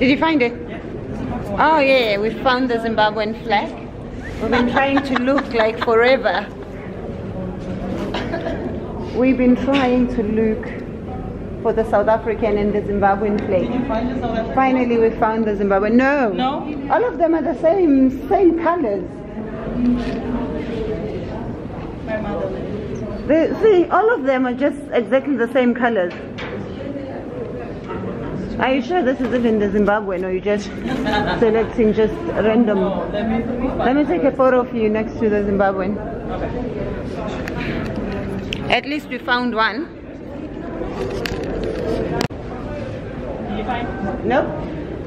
Did you find it? Oh yeah, we found the Zimbabwean flag. We've been trying to look like forever. We've been trying to look for the South African and the Zimbabwean flag. Did you find the South African? Finally we found the Zimbabwean. No. No? All of them are the same colors. My mother. See, all of them are just exactly the same colors. Are you sure this is even the Zimbabwean, or you just selecting just random? No, Let me take a photo of you next to the Zimbabwean. Okay. At least we found one. Did you find? Nope.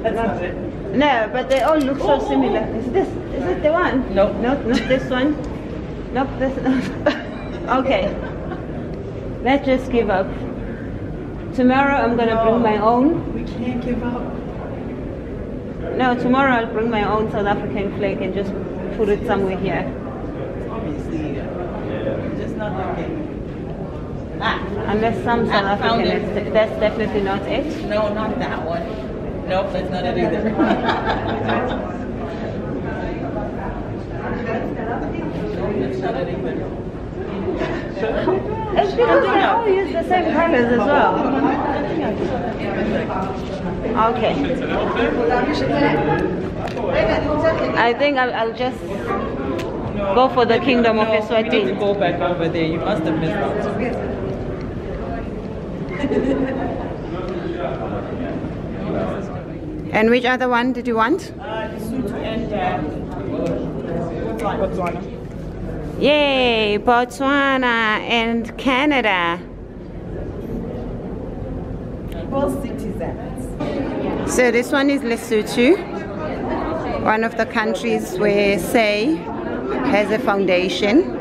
That's not it. No, but they all look so similar. Is it the one? No. Nope, not this one. Nope, this. Okay. Let's just give up. Tomorrow I'm gonna bring my own. We can't give up. No, tomorrow I'll bring my own South African flag and just put it somewhere here. Obviously, just not looking. Unless some South African is, that's definitely not it. No, not that one. Nope, that's not it either. That's not it either. It's because they all use the same colors as well. Okay. I think I'll just go for the Kingdom of You need to Eswatini. go back over there. You must have missed out. And which other one did you want? Lesotho and Botswana. Yay, Botswana and Canada. Both citizens. So this one is Lesotho, one of the countries where SAY has a foundation.